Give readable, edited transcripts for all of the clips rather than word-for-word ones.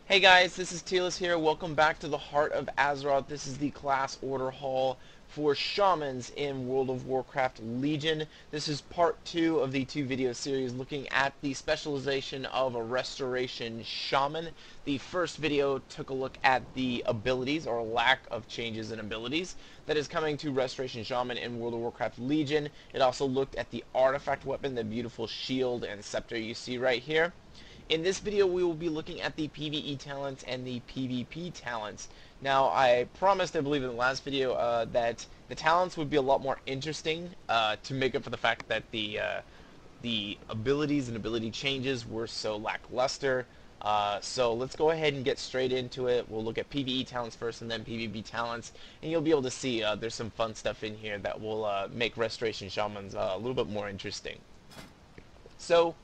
Hey guys, this is Telis here. Welcome back to the Heart of Azeroth. This is the class order hall for Shamans in World of Warcraft Legion. This is part 2 of the 2 video series looking at the specialization of a Restoration Shaman. The first video took a look at the abilities, or lack of changes in abilities, that is coming to Restoration Shaman in World of Warcraft Legion. It also looked at the artifact weapon, the beautiful shield and scepter you see right here. In this video, we will be looking at the PvE talents and the PvP talents. Now, I promised, I believe in the last video, that the talents would be a lot more interesting to make up for the fact that the abilities and ability changes were so lackluster. So let's go ahead and get straight into it. We'll look at PvE talents first and then PvP talents, and you'll be able to see there's some fun stuff in here that will make Restoration Shamans a little bit more interesting. So,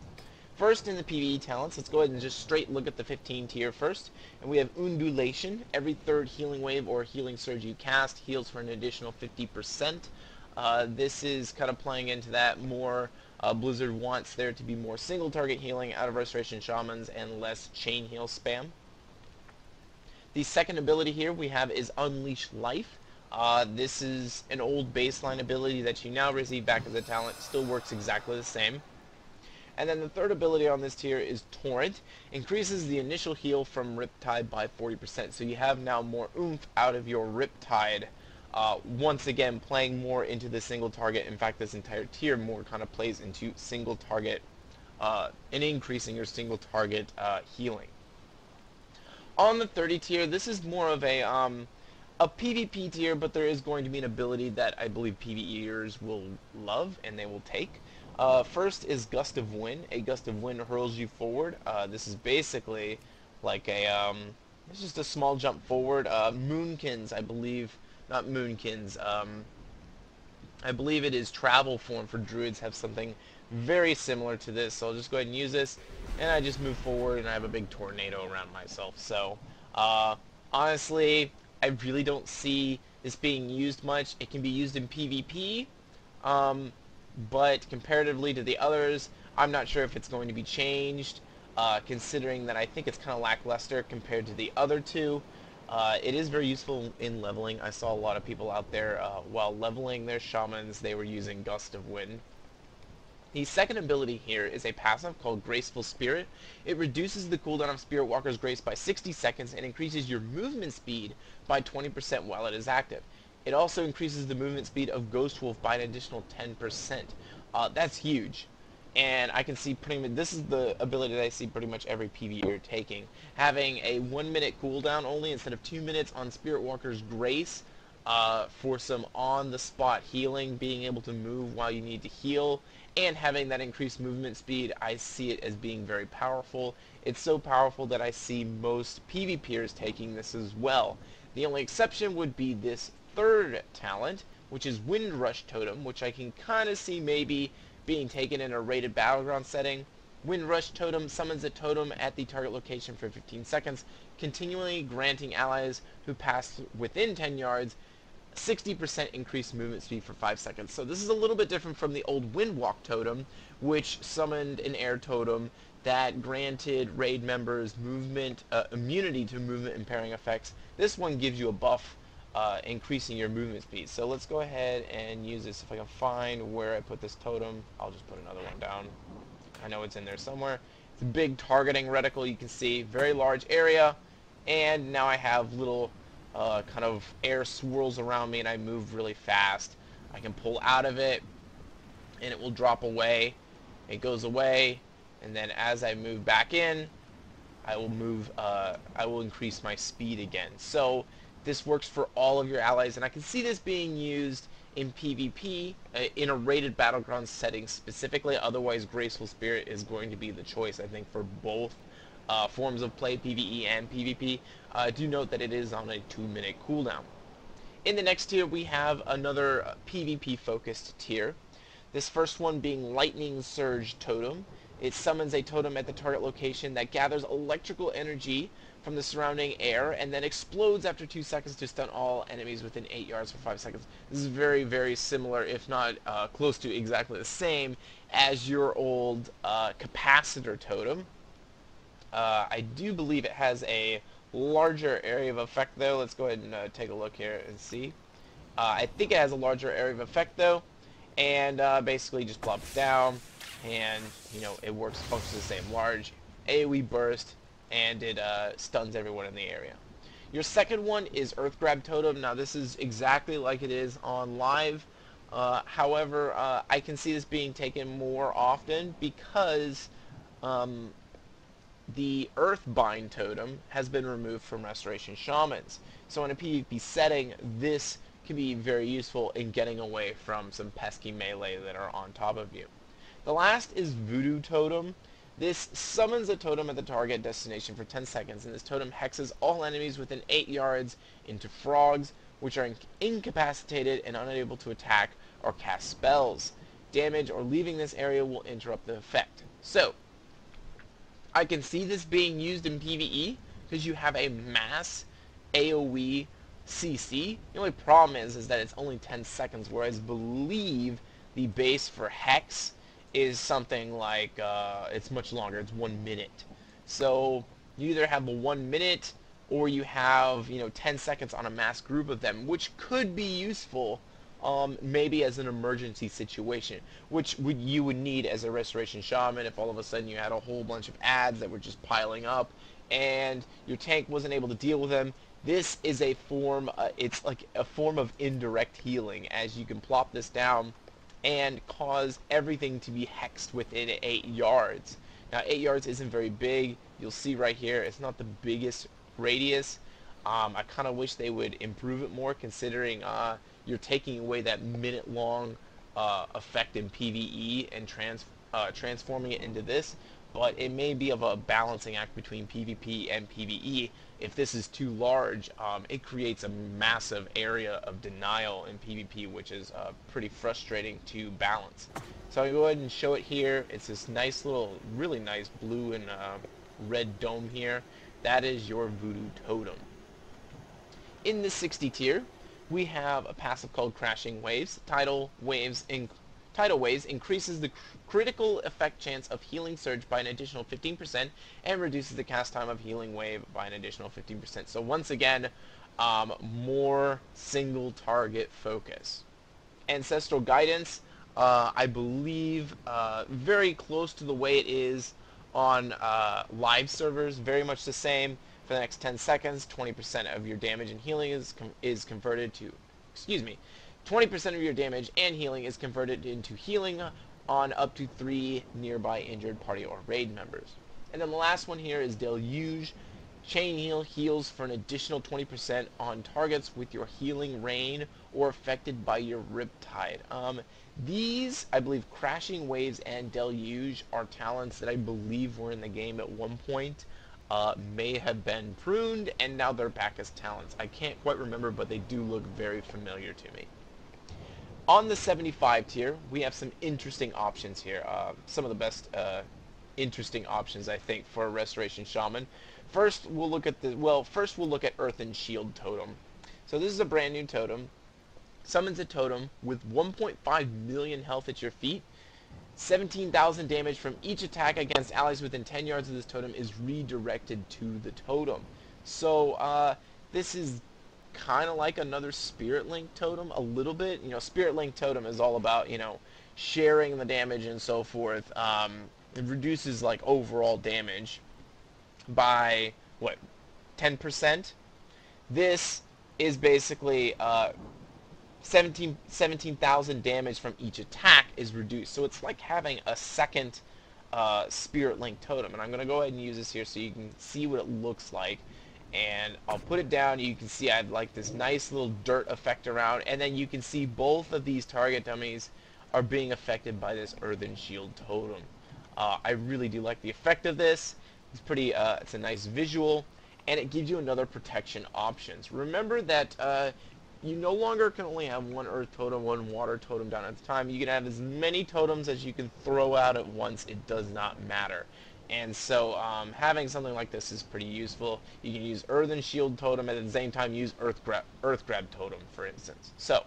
first in the PvE talents, let's go ahead and just straight look at the 15 tier first. And we have Undulation. Every third healing wave or healing surge you cast heals for an additional 50%. This is kind of playing into that more. Blizzard wants there to be more single target healing out of Restoration Shamans and less chain heal spam. The second ability here we have is Unleash Life. This is an old baseline ability that you now receive back as a talent. Still works exactly the same. And then the third ability on this tier is Torrent. Increases the initial heal from Riptide by 40%. So you have now more oomph out of your Riptide. Once again, playing more into the single target. In fact, this entire tier more kind of plays into single target and increasing your single target healing. On the 30 tier, this is more of a PvP tier, but there is going to be an ability that I believe PvEers will love and they will take. First is Gust of Wind. A Gust of Wind hurls you forward. This is basically like a, it's just a small jump forward. Moonkins, I believe, not Moonkins, I believe it is Travel Form for Druids have something very similar to this. So I'll just go ahead and use this, and I just move forward, and I have a big tornado around myself. So, honestly, I really don't see this being used much. It can be used in PvP, but comparatively to the others, I'm not sure if it's going to be changed, considering that I think it's kind of lackluster compared to the other two. It is very useful in leveling. I saw a lot of people out there, while leveling their shamans, they were using Gust of Wind. The second ability here is a passive called Graceful Spirit. It reduces the cooldown of Spirit Walker's Grace by 60 seconds and increases your movement speed by 20% while it is active. It also increases the movement speed of Ghost Wolf by an additional 10%. That's huge. And I can see pretty much, this is the ability that I see pretty much every PvEer taking. Having a 1 minute cooldown only instead of 2 minutes on Spirit Walker's Grace for some on-the-spot healing, being able to move while you need to heal, and having that increased movement speed, I see it as being very powerful. It's so powerful that I see most PvPers taking this as well. The only exception would be this third talent, which is Wind Rush Totem, which I can kind of see maybe being taken in a rated battleground setting. Wind Rush Totem summons a totem at the target location for 15 seconds, continually granting allies who pass within 10 yards 60% increased movement speed for 5 seconds. So this is a little bit different from the old Windwalk Totem, which summoned an air totem that granted raid members movement immunity to movement impairing effects. This one gives you a buff increasing your movement speed. So let's go ahead and use this. If I can find where I put this totem, I'll just put another one down. I know it's in there somewhere. It's a big targeting reticle, you can see, very large area, and now I have little kind of air swirls around me, and I move really fast. I can pull out of it, and it will drop away. It goes away, and then as I move back in, I will increase my speed again. So this works for all of your allies, and I can see this being used in PvP, in a rated battleground setting specifically. Otherwise, Graceful Spirit is going to be the choice, I think, for both forms of play, PvE and PvP. Do note that it is on a 2-minute cooldown. In the next tier, we have another PvP-focused tier. This first one being Lightning Surge Totem. It summons a totem at the target location that gathers electrical energy from the surrounding air and then explodes after 2 seconds to stun all enemies within 8 yards for 5 seconds. This is very, very similar, if not close to exactly the same, as your old Capacitor Totem. I do believe it has a larger area of effect though. Let's go ahead and take a look here and see. I think it has a larger area of effect though, and basically just plops down, and it functions the same. Large AoE burst, and it stuns everyone in the area. Your second one is Earth Grab Totem. Now this is exactly like it is on live. However, I can see this being taken more often because the Earthbind totem has been removed from Restoration Shamans. So in a PvP setting, this can be very useful in getting away from some pesky melee that are on top of you. The last is Voodoo Totem. This summons a totem at the target destination for 10 seconds, and this totem hexes all enemies within 8 yards into frogs, which are incapacitated and unable to attack or cast spells. Damage or leaving this area will interrupt the effect. So, I can see this being used in PvE because you have a mass AoE CC. The only problem is that it's only 10 seconds, whereas I believe the base for Hex is something like, it's much longer, it's 1 minute. So you either have a 1 minute or you have, 10 seconds on a mass group of them, which could be useful maybe as an emergency situation, which you would need as a Restoration Shaman if all of a sudden you had a whole bunch of ads that were just piling up and your tank wasn't able to deal with them. This is a form, it's like a form of indirect healing, as you can plop this down and cause everything to be hexed within 8 yards. Now 8 yards isn't very big. You'll see right here, it's not the biggest radius. I kind of wish they would improve it more, considering you're taking away that minute-long effect in PvE and transforming it into this. But it may be of a balancing act between PvP and PvE. If this is too large, it creates a massive area of denial in PvP, which is pretty frustrating to balance. So I'm going to go ahead and show it here. It's this nice little, really nice blue and red dome here. That is your Voodoo Totem. In the 60 tier, we have a passive called Crashing Waves. Tidal Waves increases the critical effect chance of Healing Surge by an additional 15% and reduces the cast time of Healing Wave by an additional 15%. So once again, more single target focus. Ancestral Guidance, I believe very close to the way it is on live servers, very much the same. For the next 10 seconds, 20% of your damage and healing is converted to, 20% of your damage and healing is converted into healing on up to 3 nearby injured party or raid members. And then the last one here is Deluge. Chain Heal heals for an additional 20% on targets with your healing rain or affected by your Riptide. These, I believe, Crashing Waves and Deluge are talents that I believe were in the game at one point. May have been pruned, and now they're back as talents. I can't quite remember, but they do look very familiar to me. On the 75 tier, we have some interesting options here. Some of the best interesting options, I think, for a Restoration Shaman. First, we'll look at Earth and Shield Totem. So this is a brand new totem. Summons a totem with 1.5 million health at your feet. 17,000 damage from each attack against allies within 10 yards of this totem is redirected to the totem. So this is kind of like another Spirit Link totem a little bit. Spirit Link totem is all about, sharing the damage and so forth. It reduces like overall damage by, 10%? This is basically 17,000 damage from each attack is reduced. So it's like having a second Spirit Link totem. And I'm going to go ahead and use this here so you can see what it looks like. And I'll put it down. You can see I have like this nice little dirt effect around. And then you can see both of these target dummies are being affected by this Earthen Shield totem. I really do like the effect of this. It's pretty, it's a nice visual. And it gives you another protection options. Remember that you no longer can only have one earth totem, one water totem down at a time. You can have as many totems as you can throw out at once. It does not matter. And so having something like this is pretty useful. You can use Earthen Shield Totem and at the same time use Earth Grab Totem, for instance. So,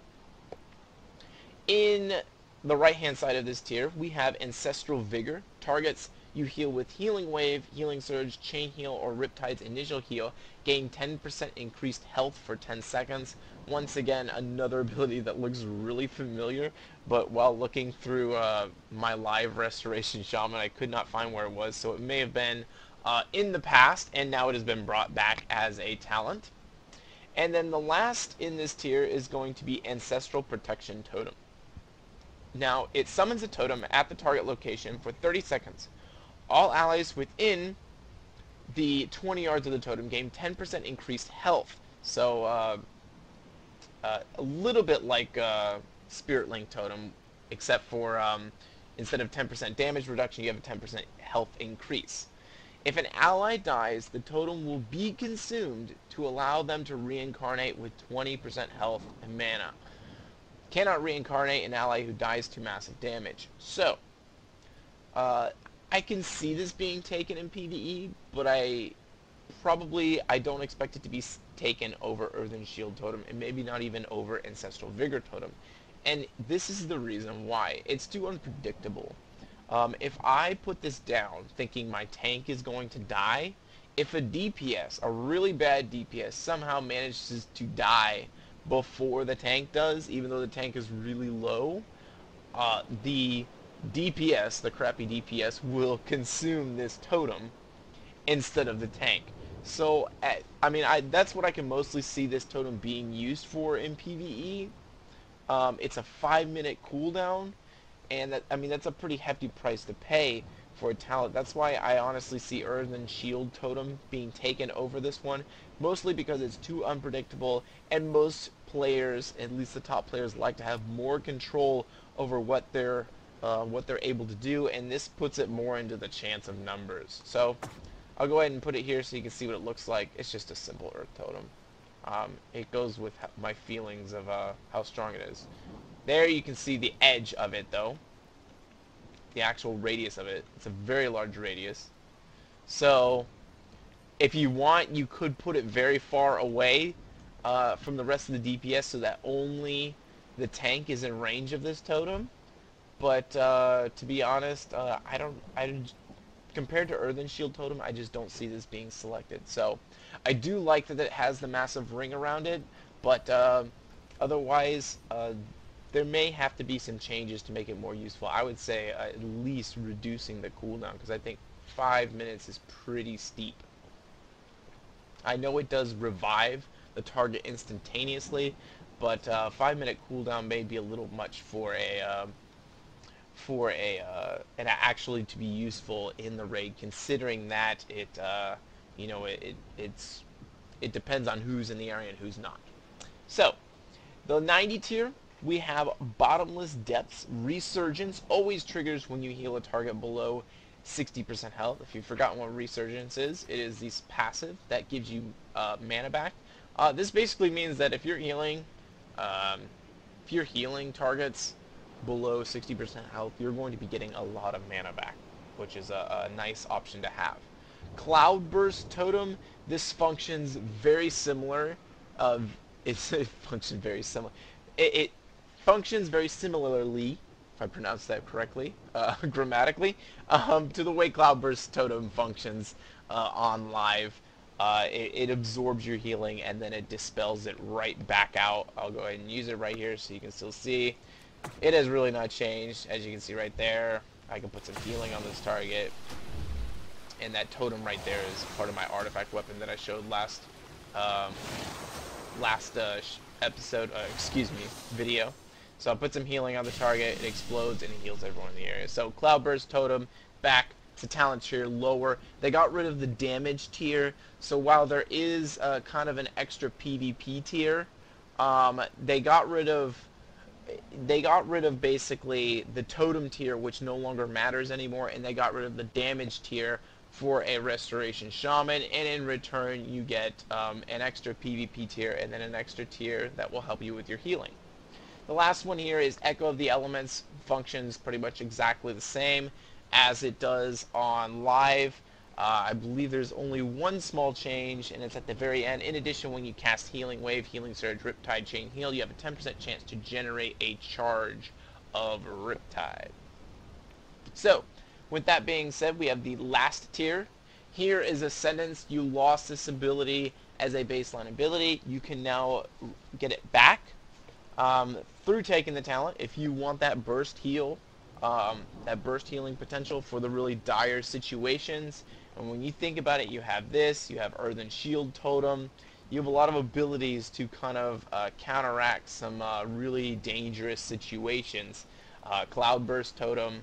in the right-hand side of this tier, we have Ancestral Vigor. Targets You heal with Healing Wave, Healing Surge, Chain Heal, or Riptide's Initial Heal. Gain 10% increased health for 10 seconds. Once again, another ability that looks really familiar, but while looking through my live Restoration Shaman, I could not find where it was, so it may have been in the past, and now it has been brought back as a talent. And then the last in this tier is going to be Ancestral Protection Totem. Now, it summons a totem at the target location for 30 seconds. All allies within the 20 yards of the totem gain 10% increased health. So, a little bit like Spirit Link Totem, except for instead of 10% damage reduction, you have a 10% health increase. If an ally dies, the totem will be consumed to allow them to reincarnate with 20% health and mana. Cannot reincarnate an ally who dies to massive damage. So, I can see this being taken in PvE, but I don't expect it to be taken over Earthen Shield Totem, and maybe not even over Ancestral Vigor Totem. And this is the reason why. It's too unpredictable. If I put this down thinking my tank is going to die, if a DPS, a really bad DPS, somehow manages to die before the tank does, even though the tank is really low, the DPS, the crappy DPS, will consume this totem instead of the tank. So, I mean, that's what I can mostly see this totem being used for in PvE. It's a 5-minute cooldown, and that's a pretty hefty price to pay for a talent. That's why I honestly see Earthen Shield Totem being taken over this one, mostly because it's too unpredictable, and most players, at least the top players, like to have more control over what they're able to do, and this puts it more into the chance of numbers. So I'll go ahead and put it here so you can see what it looks like. It's just a simple Earth Totem. It goes with my feelings of how strong it is. There you can see the edge of it, though. The actual radius of it. It's a very large radius. So, if you want, you could put it very far away from the rest of the DPS so that only the tank is in range of this totem. But, to be honest, compared to Earthen Shield Totem, I just don't see this being selected. So, I do like that it has the massive ring around it, but otherwise, there may have to be some changes to make it more useful. I would say at least reducing the cooldown, because I think 5 minutes is pretty steep. I know it does revive the target instantaneously, but 5-minute cooldown may be a little much for and actually to be useful in the raid, considering that it depends on who's in the area and who's not. So, the 90 tier, we have Bottomless Depths. Resurgence always triggers when you heal a target below 60% health. If you've forgotten what Resurgence is, it is this passive that gives you mana back. This basically means that if you're healing targets below 60% health, you're going to be getting a lot of mana back, which is a nice option to have. Cloudburst Totem, this functions very similar. It functions very similar. It functions very similarly, if I pronounce that correctly, grammatically, to the way Cloudburst Totem functions on live. It absorbs your healing and then it dispels it right back out. I'll go ahead and use it right here so you can still see. It has really not changed, as you can see right there. I can put some healing on this target. And that totem right there is part of my artifact weapon that I showed last video. So I'll put some healing on the target, it explodes, and it heals everyone in the area. So Cloudburst Totem, back to talent tier lower. They got rid of the damage tier, so while there is kind of an extra PvP tier, they got rid of basically the totem tier, which no longer matters anymore, and they got rid of the damage tier for a Restoration Shaman, and in return you get an extra PvP tier and then an extra tier that will help you with your healing. The last one here is Echo of the Elements. Functions pretty much exactly the same as it does on live. I believe there's only one small change, and it's at the very end. In addition, when you cast Healing Wave, Healing Surge, Riptide, Chain Heal, you have a 10% chance to generate a charge of Riptide. So, With that being said, we have the last tier. Here is Ascendance. You lost this ability as a baseline ability. You can now get it back through taking the talent. If you want that burst heal, that burst healing potential for the really dire situations. And when you think about it, you have this, you have Earthen Shield Totem, you have a lot of abilities to kind of counteract some really dangerous situations. Cloudburst Totem,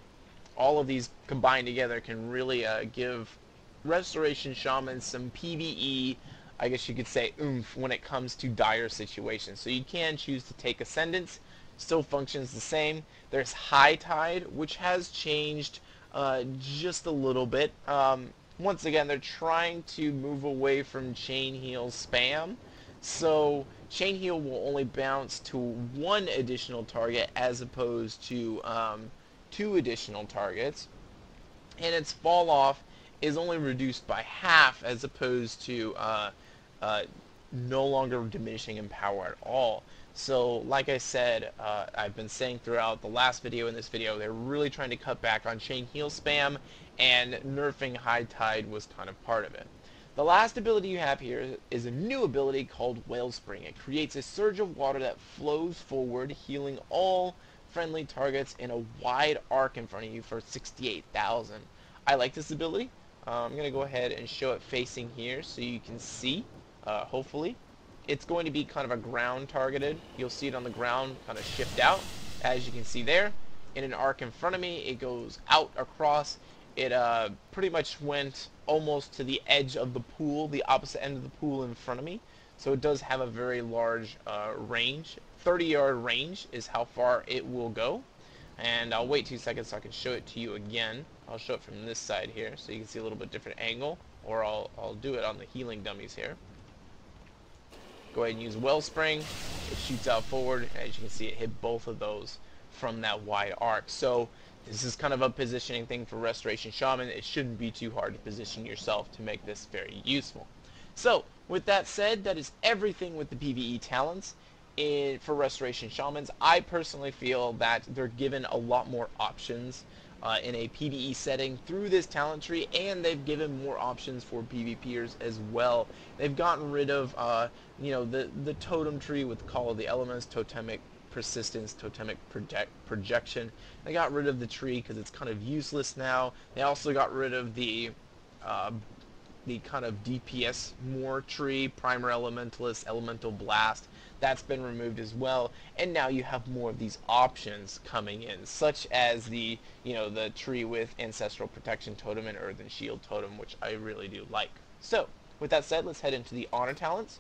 all of these combined together can really give Restoration Shamans some PvE, I guess you could say, oomph when it comes to dire situations. So you can choose to take Ascendance, still functions the same. There's High Tide, which has changed just a little bit. Once again, they're trying to move away from Chain Heal spam. So Chain Heal will only bounce to one additional target as opposed to two additional targets. And its fall off is only reduced by half as opposed to no longer diminishing in power at all. So like I said, I've been saying throughout the last video and this video, they're really trying to cut back on Chain Heal spam, and nerfing High Tide was kind of part of it. The last ability you have here is a new ability called Wellspring. It creates a surge of water that flows forward, healing all friendly targets in a wide arc in front of you for 68,000. I like this ability. I'm going to go ahead and show it facing here so you can see, hopefully. It's going to be kind of a ground targeted. You'll see it on the ground kind of shift out, as you can see there. In an arc in front of me, it goes out across. It pretty much went almost to the edge of the pool, the opposite end of the pool in front of me. So it does have a very large range. 30-yard range is how far it will go. And I'll wait 2 seconds so I can show it to you again. I'll show it from this side here so you can see a little bit different angle, or I'll do it on the healing dummies here. Go ahead and use Wellspring. It shoots out forward. As you can see, it hit both of those from that wide arc. So this is kind of a positioning thing for Restoration Shaman. It shouldn't be too hard to position yourself to make this very useful. So with that said, that is everything with the PvE talents for Restoration Shamans. I personally feel that they're given a lot more options in a PvE setting through this talent tree, and they've given more options for PvPers as well. They've gotten rid of the totem tree with Call of the Elements, Totemic Persistence, Totemic Projection. They got rid of the tree because it's kind of useless now. They also got rid of the kind of DPS more tree, Primer Elementalist, Elemental Blast. That's been removed as well, and now you have more of these options coming in, such as the tree with Ancestral Protection Totem and Earthen Shield Totem, which I really do like. So with that said, let's head into the honor talents.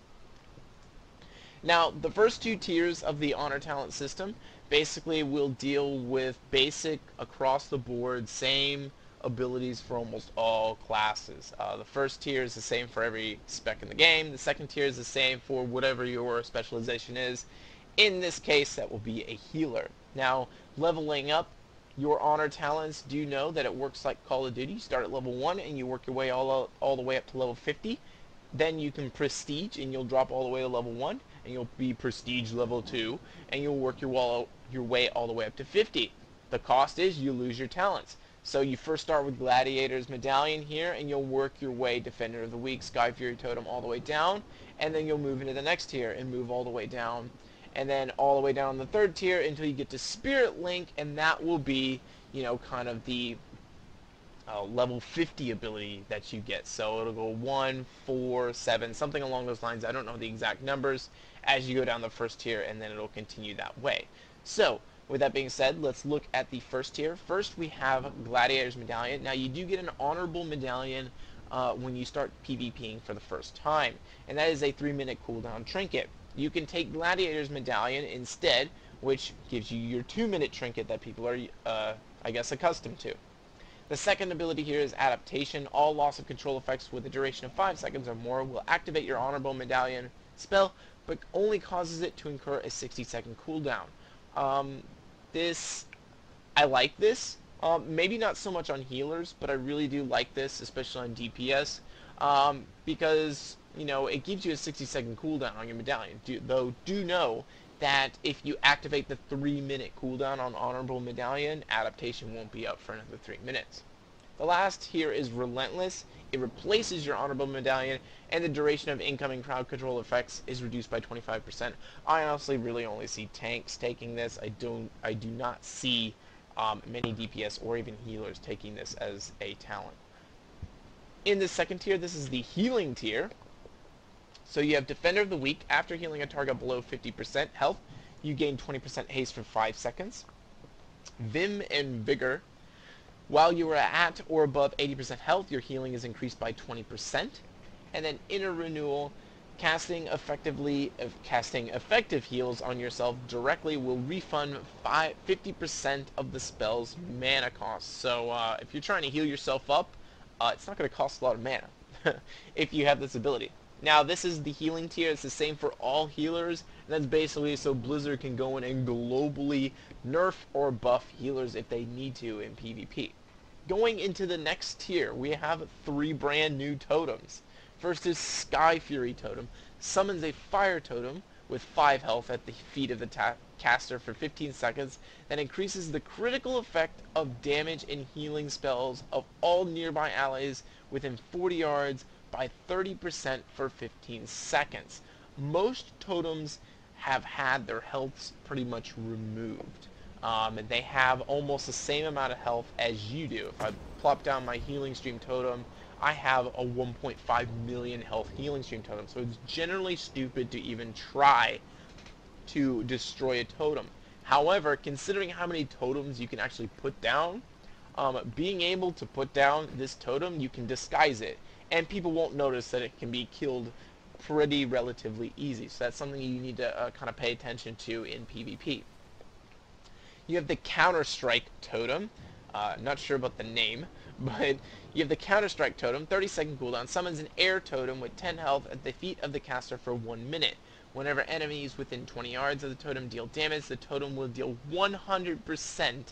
Now, the first two tiers of the honor talent system basically will deal with basic, across the board, same abilities for almost all classes. The first tier is the same for every spec in the game. The second tier is the same for whatever your specialization is. In this case, that will be a healer. Now, leveling up your honor talents, do know that it works like Call of Duty. You start at level 1 and you work your way all the way up to level 50. Then you can prestige and you'll drop all the way to level 1, and you'll be prestige level 2, and you'll work your way all the way up to 50. The cost is you lose your talents. So you first start with Gladiator's Medallion here, and you'll work your way Defender of the Weak, Sky Fury Totem all the way down, and then you'll move into the next tier and move all the way down, and then all the way down the third tier until you get to Spirit Link, and that will be, kind of the level 50 ability that you get. So it'll go 1, 4, 7, something along those lines. I don't know the exact numbers as you go down the first tier, and then it'll continue that way. So with that being said, let's look at the first tier. First, we have Gladiator's Medallion. Now, you do get an honorable medallion when you start PvPing for the first time, and that is a 3-minute cooldown trinket. You can take Gladiator's Medallion instead, which gives you your 2-minute trinket that people are, I guess, accustomed to. The second ability here is Adaptation. All loss of control effects with a duration of 5 seconds or more will activate your honorable medallion spell, but only causes it to incur a 60-second cooldown. I like this. Maybe not so much on healers, but I really do like this, especially on DPS, because it gives you a 60-second cooldown on your medallion. Do know that if you activate the 3-minute cooldown on honorable medallion, adaptation won't be up for another 3 minutes. The last here is Relentless. It replaces your Honorable Medallion, and the duration of incoming crowd control effects is reduced by 25%. I honestly really only see tanks taking this. I do not see many DPS or even healers taking this as a talent. In the second tier, this is the healing tier. So you have Defender of the Weak. After healing a target below 50% health, you gain 20% haste for 5 seconds. Vim and Vigor. While you are at or above 80% health, your healing is increased by 20%. And then Inner Renewal, casting effective heals on yourself directly will refund 50% of the spell's mana cost. So if you're trying to heal yourself up, it's not going to cost a lot of mana if you have this ability. Now, this is the healing tier. It's the same for all healers. And that's basically so Blizzard can go in and globally nerf or buff healers if they need to in PvP. Going into the next tier, we have 3 brand new totems. First is Sky Fury Totem. Summons a fire totem with 5 health at the feet of the caster for 15 seconds. That increases the critical effect of damage and healing spells of all nearby allies within 40 yards by 30% for 15 seconds. Most totems have had their healths pretty much removed. They have almost the same amount of health as you do. If I plop down my healing stream totem, I have a 1.5 million health healing stream totem. So it's generally stupid to even try to destroy a totem. However, considering how many totems you can actually put down, being able to put down this totem, you can disguise it. And people won't notice that it can be killed pretty relatively easy. So that's something you need to kind of pay attention to in PvP. You have the Counter-Strike Totem. Not sure about the name, but you have the Counter-Strike Totem. 30-second cooldown. Summons an air totem with 10 health at the feet of the caster for 1 minute. Whenever enemies within 20 yards of the totem deal damage, the totem will deal 100%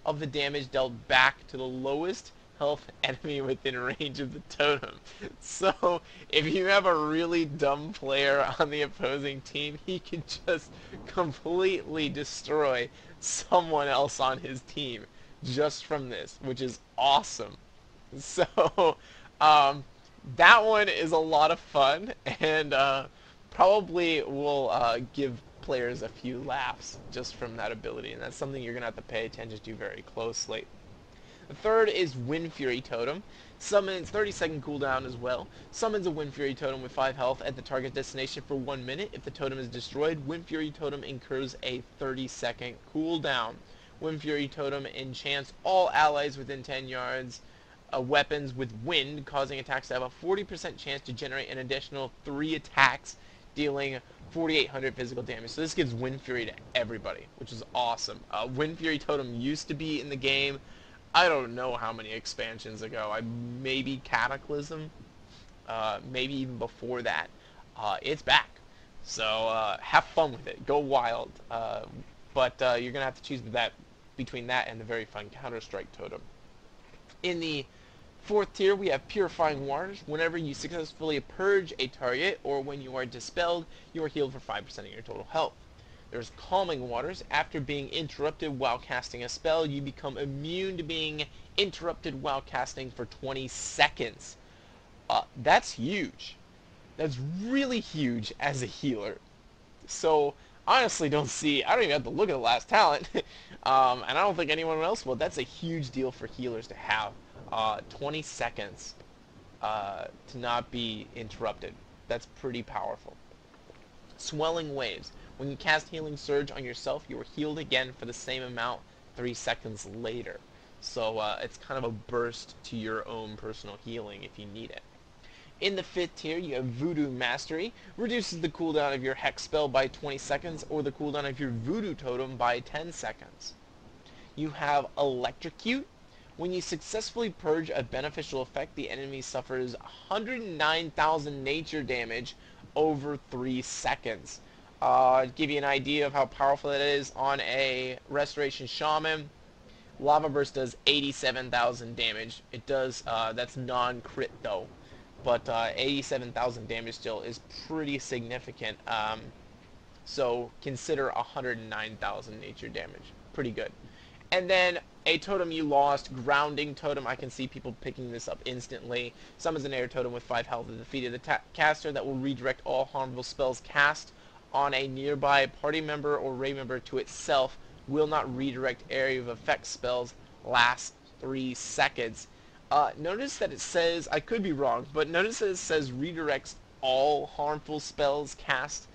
of the damage dealt back to the lowest health enemy within range of the totem. So, if you have a really dumb player on the opposing team, he can just completely destroy someone else on his team just from this, which is awesome. So, that one is a lot of fun, and probably will give players a few laughs just from that ability, and that's something you're going to have to pay attention to very closely. The third is Wind Fury Totem. Summons 30-second cooldown as well. Summons a Wind Fury Totem with 5 health at the target destination for 1 minute. If the totem is destroyed, Wind Fury Totem incurs a 30-second cooldown. Wind Fury Totem enchants all allies within 10 yards weapons with wind, causing attacks to have a 40% chance to generate an additional 3 attacks, dealing 4,800 physical damage. So this gives Wind Fury to everybody, which is awesome. Wind Fury Totem used to be in the game, I don't know how many expansions ago. Maybe Cataclysm, maybe even before that. It's back, so have fun with it. Go wild. But you're gonna have to choose between that and the very fun Counter-Strike Totem. In the fourth tier, we have Purifying Waters. Whenever you successfully purge a target, or when you are dispelled, you are healed for 5% of your total health. There's Calming Waters. After being interrupted while casting a spell, you become immune to being interrupted while casting for 20 seconds. That's huge. That's really huge as a healer. So, honestly, I don't even have to look at the last talent. And I don't think anyone else will. That's a huge deal for healers to have. 20 seconds to not be interrupted. That's pretty powerful. Swelling Waves. When you cast Healing Surge on yourself, you are healed again for the same amount 3 seconds later. So it's kind of a burst to your own personal healing if you need it. In the fifth tier, you have Voodoo Mastery. Reduces the cooldown of your Hex spell by 20 seconds, or the cooldown of your Voodoo Totem by 10 seconds. You have Electrocute. When you successfully purge a beneficial effect, the enemy suffers 109,000 nature damage over 3 seconds. Give you an idea of how powerful it is on a Restoration Shaman. Lava Burst does 87,000 damage. It does, that's non-crit though. But 87,000 damage still is pretty significant. So consider 109,000 nature damage. Pretty good. And then A totem you lost, grounding totem. I can see people picking this up instantly. Summons an air totem with 5 health at the feet of the caster that will redirect all harmful spells cast on a nearby party member or raid member to itself. Will not redirect area of effect spells. Last 3 seconds. Notice that it says, I could be wrong, but notice that it says redirects all harmful spells cast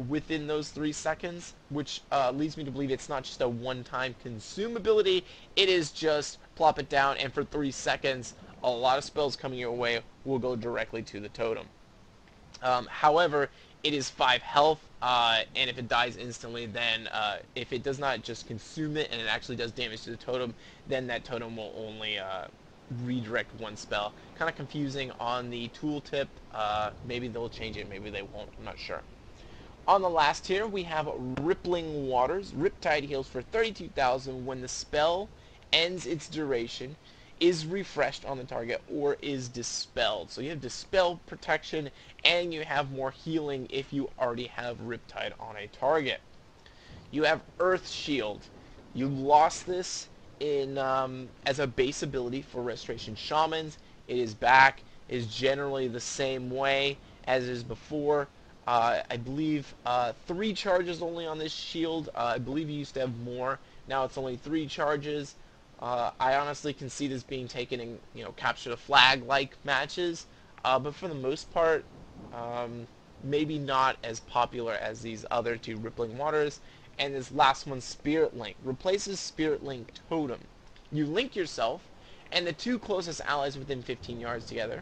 within those 3 seconds, which leads me to believe it's not just a one-time consumability, it is just plop it down, and for 3 seconds, a lot of spells coming your way will go directly to the totem. However, it is 5 health, and if it dies instantly, then if it does not just consume it and it actually does damage to the totem, then that totem will only redirect 1 spell. Kind of confusing on the tooltip. Maybe they'll change it, maybe they won't, I'm not sure. On the last tier, we have Rippling Waters. Riptide heals for 32,000 when the spell ends its duration, is refreshed on the target, or is dispelled. So you have dispel protection, and you have more healing if you already have Riptide on a target. You have Earth Shield. You lost this in as a base ability for Restoration Shamans. It is back. It is generally the same way as it is before. I believe 3 charges only on this shield. I believe you used to have more. Now it's only 3 charges. I honestly can see this being taken in, capture the flag like matches, but for the most part, maybe not as popular as these other 2 Rippling Waters. And this last one, Spirit Link, replaces Spirit Link Totem. You link yourself and the 2 closest allies within 15 yards together.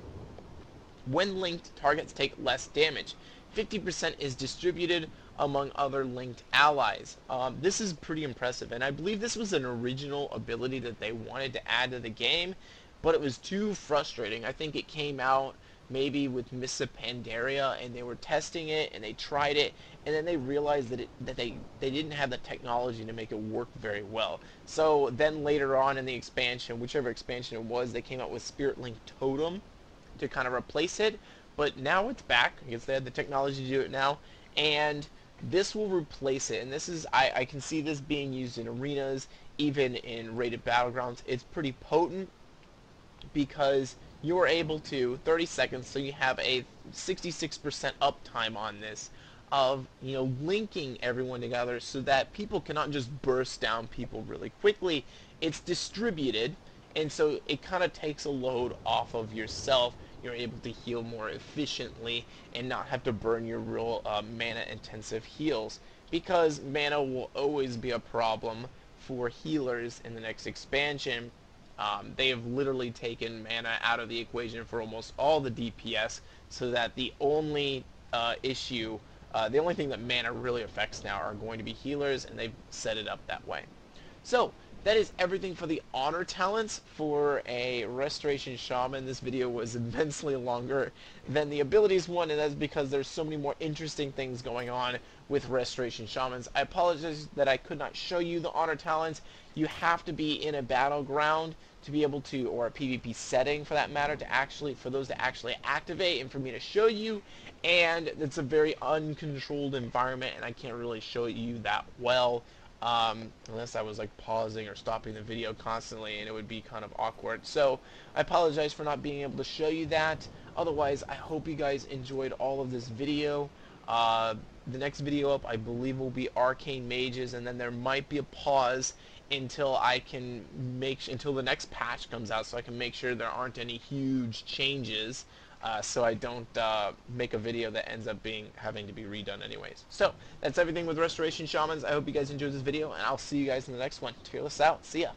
When linked, targets take less damage. 50% is distributed among other linked allies. This is pretty impressive, and I believe this was an original ability that they wanted to add to the game, but it was too frustrating. I think it came out maybe with Mists of Pandaria, and they were testing it, and they tried it, and then they realized that they didn't have the technology to make it work very well. So then later on in the expansion, whichever expansion it was, they came out with Spirit Link Totem to kind of replace it, but now it's back. I guess they had the technology to do it now, and this will replace it. And this is, I can see this being used in arenas, even in rated battlegrounds. It's pretty potent because you are able to 30 seconds, so you have a 66% uptime on this of linking everyone together so that people cannot just burst down people really quickly. It's distributed, and so it kind of takes a load off of yourself. You're able to heal more efficiently and not have to burn your real mana intensive heals, because mana will always be a problem for healers in the next expansion. They have literally taken mana out of the equation for almost all the DPS, so that the only the only thing that mana really affects now are going to be healers, and they've set it up that way. So that is everything for the honor talents for a Restoration Shaman. This video was immensely longer than the abilities one, and that's because there's so many more interesting things going on with Restoration Shamans. I apologize that I could not show you the honor talents. You have to be in a battleground to be able to, or a PvP setting for that matter, to actually, for those to actually activate and for me to show you. And it's a very uncontrolled environment, and I can't really show you that well. Unless I was like pausing or stopping the video constantly, and it would be kind of awkward. So I apologize for not being able to show you that. Otherwise, I hope you guys enjoyed all of this video. The next video up, I believe, will be Arcane Mages, and then there might be a pause until I can until the next patch comes out, so I can make sure there aren't any huge changes. So I don't make a video that ends up having to be redone anyways. So that's everything with Restoration Shamans. I hope you guys enjoyed this video, and I'll see you guys in the next one. Tearless out. See ya.